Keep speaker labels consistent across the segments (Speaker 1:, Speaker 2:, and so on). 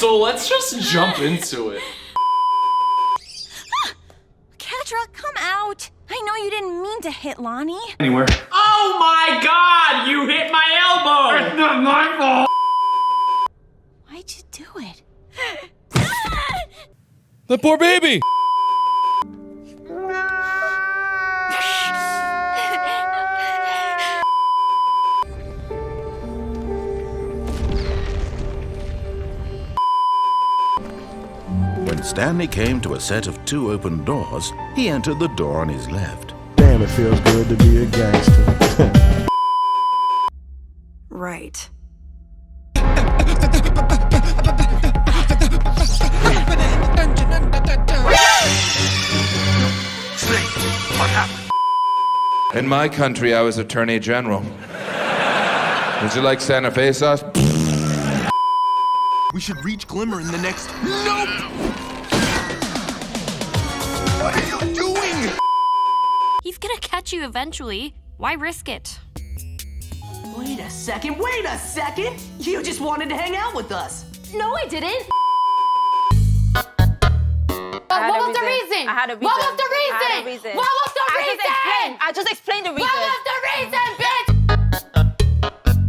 Speaker 1: So let's just jump into it.
Speaker 2: Catra, come out. I know you didn't mean to hit Lonnie.
Speaker 1: Anywhere. Oh my god! You hit my elbow! It's not my fault!
Speaker 2: Why'd you do it?
Speaker 3: The poor baby!
Speaker 4: When Stanley came to a set of 2 open doors, he entered the door on his left.
Speaker 5: Damn, it feels good to be a gangster.
Speaker 6: Right.
Speaker 3: In my country, I was Attorney General. Would you like Santa Fe sauce?
Speaker 7: We should reach Glimmer in the next... Nope! What are you doing?
Speaker 8: He's gonna catch you eventually. Why risk it?
Speaker 9: Wait a second, wait a second! You just wanted to hang out with us!
Speaker 8: No, I didn't!
Speaker 10: What was the reason?
Speaker 11: I had a reason.
Speaker 10: What was the reason?
Speaker 11: I had a reason.
Speaker 10: What was the reason?
Speaker 11: I just explained the reason.
Speaker 10: What was the reason,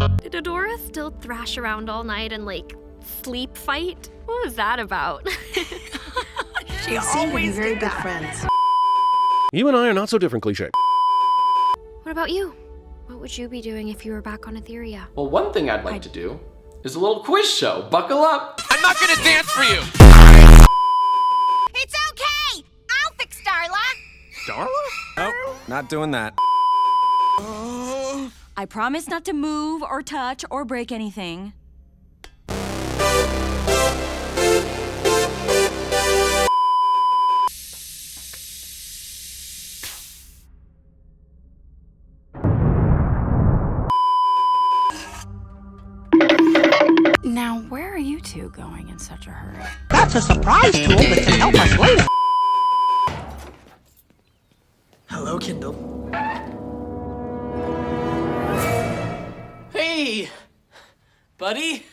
Speaker 10: bitch?
Speaker 8: Did Adora still thrash around all night and, like, sleep fight? What was that about?
Speaker 6: She always very good friends.
Speaker 5: You and I are not so different, cliche.
Speaker 8: What about you? What would you be doing if you were back on Etheria?
Speaker 1: Well, one thing I'd like to do is a little quiz show. Buckle up.
Speaker 7: I'm not gonna dance for you!
Speaker 2: It's okay. I'll fix Darla.
Speaker 5: Darla? Oh, not doing that.
Speaker 2: I promise not to move or touch or break anything.
Speaker 6: Now, where are you two going in such a hurry?
Speaker 9: That's a surprise tool that can help us later. Hello, Kindle.
Speaker 12: Hey, buddy.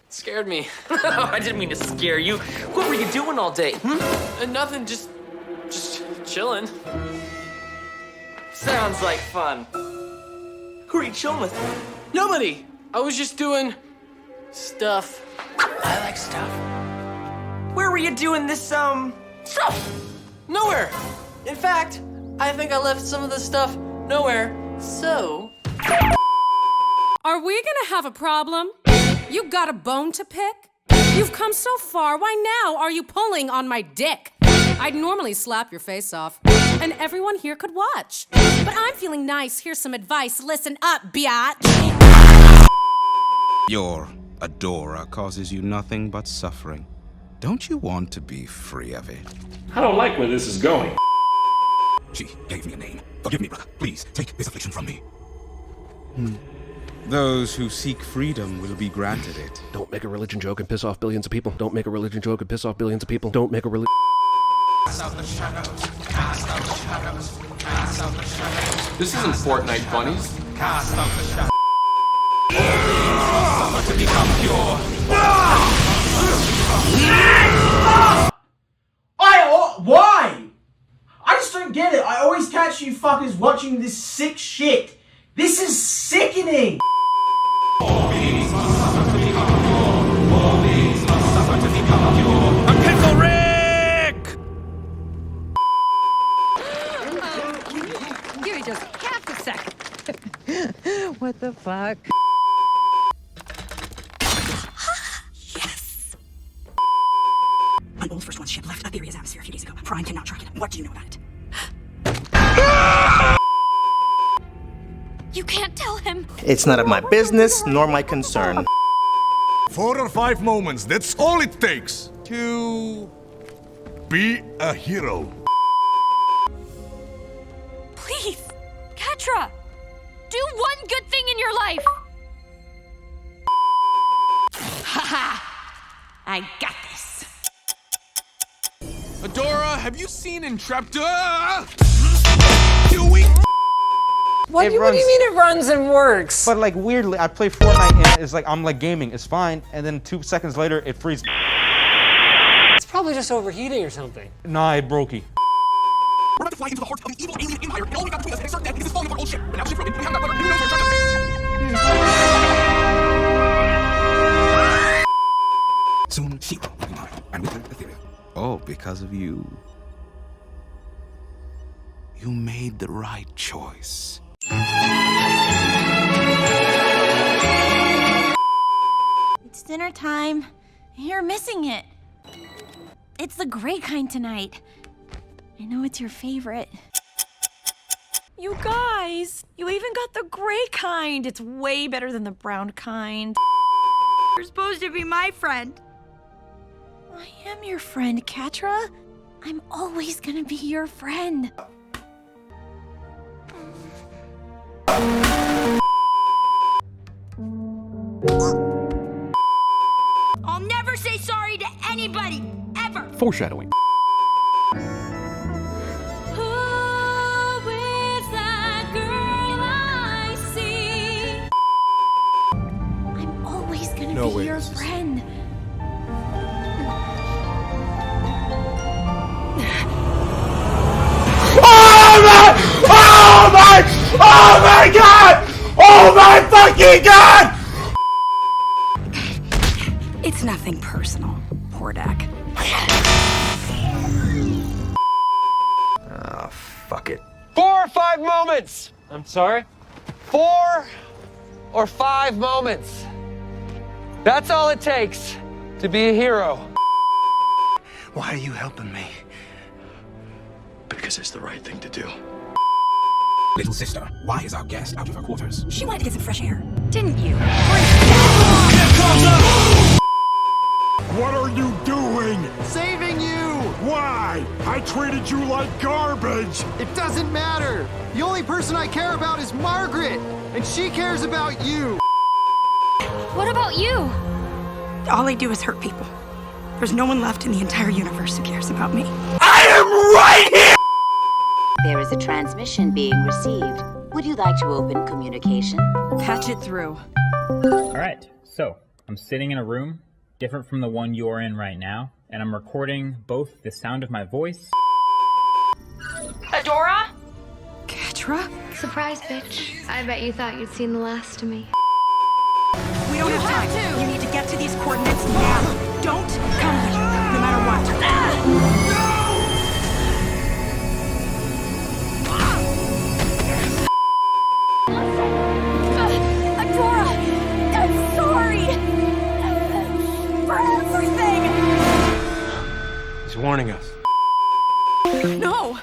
Speaker 12: Scared me. I didn't mean to scare you. What were you doing all day? Nothing, just chilling. Sounds like fun. Who are you chilling with? Nobody. I was just doing stuff. I like stuff. Where were you doing this, stuff? Nowhere. In fact, I think I left some of the stuff nowhere, so...
Speaker 10: Are we gonna have a problem? You got a bone to pick? You've come so far, why now are you pulling on my dick? I'd normally slap your face off, and everyone here could watch. But I'm feeling nice, here's some advice, listen up, biatch.
Speaker 13: Your Adora causes you nothing but suffering. Don't you want to be free of it?
Speaker 14: I don't like where this is going.
Speaker 13: She gave me a name. Forgive me, brother. Please, take this affliction from me. Those who seek freedom will be granted it.
Speaker 5: Don't make a religion joke and piss off billions of people. Don't make a religion joke and piss off billions of people. Don't make a religion...
Speaker 1: This isn't Fortnite bunnies.
Speaker 9: Why? I just don't get it. I always catch you fuckers watching this sick shit. This is sickening.
Speaker 7: I'm Pickle Rick!
Speaker 10: Give me just half a second.
Speaker 11: What the fuck?
Speaker 6: Yes! An old first one ship left Etheria's atmosphere a few days ago. Prime cannot track it. What do you know about it?
Speaker 8: You can't tell him.
Speaker 9: It's none of my business, nor my concern.
Speaker 7: 4 or 5 moments, that's all it takes to be a hero.
Speaker 8: Please, Catra, do one good thing in your life.
Speaker 2: Haha! I got this.
Speaker 7: Adora, have you seen Intrepta? Doing...
Speaker 15: What do you mean it runs and works?
Speaker 16: But like weirdly, I play Fortnite and it's like I'm like gaming, it's fine, and then 2 seconds later it freezes.
Speaker 15: It's probably just overheating or something.
Speaker 16: Nah, it brokey.
Speaker 6: We're about to fly into the heart of the evil alien empire, and all we got between us and certain death is this falling of our old ship. But now the ship's broken, we have that weather, who knows where it turns us?
Speaker 13: Soon, shera will be mine, and with her, ethereal. Oh, because of you. You made the right choice.
Speaker 2: It's dinner time. You're missing it. It's the gray kind tonight. I know it's your favorite. You guys, you even got the gray kind. It's way better than the brown kind. You're supposed to be my friend. I am your friend, Catra. I'm always gonna be your friend.
Speaker 17: I'll never say sorry to anybody, ever.
Speaker 5: Foreshadowing.
Speaker 2: Always gonna
Speaker 5: No
Speaker 2: be
Speaker 5: way
Speaker 2: your
Speaker 5: this is-
Speaker 2: friend.
Speaker 7: Oh my god! Oh my fucking god!
Speaker 6: It's nothing personal, Hordak.
Speaker 15: Ah, fuck it. 4 or 5 moments! I'm sorry? 4 or 5 moments. That's all it takes to be a hero.
Speaker 18: Why are you helping me? Because it's the right thing to do.
Speaker 13: Little sister, why is our guest out of her quarters?
Speaker 6: She wanted to get some fresh air.
Speaker 2: Didn't you?
Speaker 7: What are you doing?
Speaker 18: Saving you!
Speaker 7: Why? I treated you like garbage!
Speaker 18: It doesn't matter! The only person I care about is Margaret! And she cares about you!
Speaker 17: What about you?
Speaker 6: All I do is hurt people. There's no one left in the entire universe who cares about me.
Speaker 7: I am right here!
Speaker 19: There is a transmission being received. Would you like to open communication?
Speaker 6: Patch it through.
Speaker 20: Alright, so I'm sitting in a room different from the one you're in right now, and I'm recording both the sound of my voice.
Speaker 17: Adora?
Speaker 6: Catra?
Speaker 8: Surprise, bitch. I bet you thought you'd seen the last of me.
Speaker 6: We don't have time. You need to get to these coordinates now. Don't come here, no matter what.
Speaker 2: Adora! I'm sorry! For everything!
Speaker 15: He's warning us.
Speaker 6: No!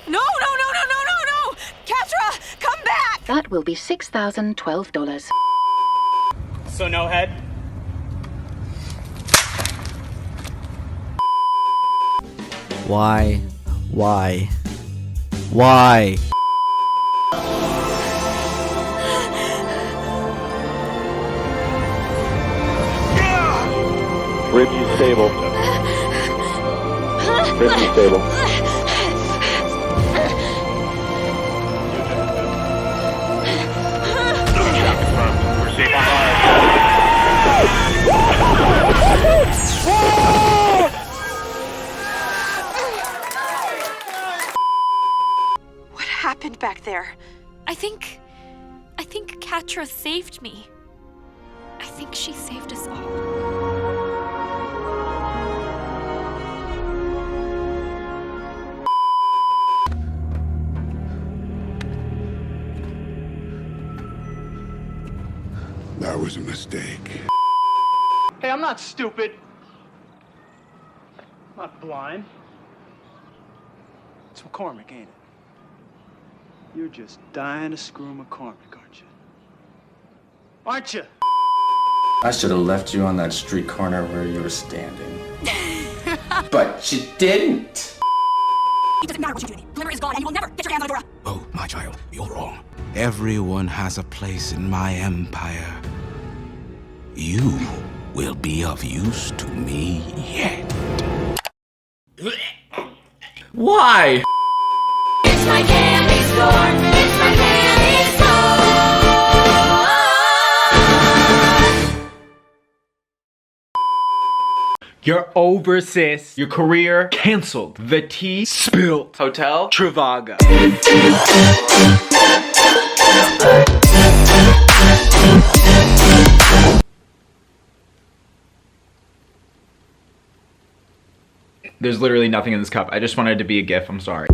Speaker 6: Catra, come back!
Speaker 19: That will be $6,012.
Speaker 20: So no head?
Speaker 21: Why? Why? Why?
Speaker 22: Bridge stable. Bridge stable.
Speaker 6: What happened back there?
Speaker 8: I think Catra saved me. I think she saved us all.
Speaker 7: That was a mistake.
Speaker 18: Hey, I'm not stupid. I'm not blind. It's McCormick, ain't it? You're just dying to screw McCormick, aren't you? Aren't you?
Speaker 23: I should have left you on that street corner where you were standing. But you didn't.
Speaker 6: It doesn't matter what you do to me. Glimmer is gone, and you will never get your hands on Adora.
Speaker 13: Oh, my child, you're wrong. Everyone has a place in my empire. You will be of use to me yet.
Speaker 1: Why?
Speaker 17: It's my candy store. It's my candy store.
Speaker 3: You're over, sis. Your career canceled. The tea spilled. Hotel Trivago. There's literally nothing in this cup. I just wanted it to be a GIF. I'm sorry.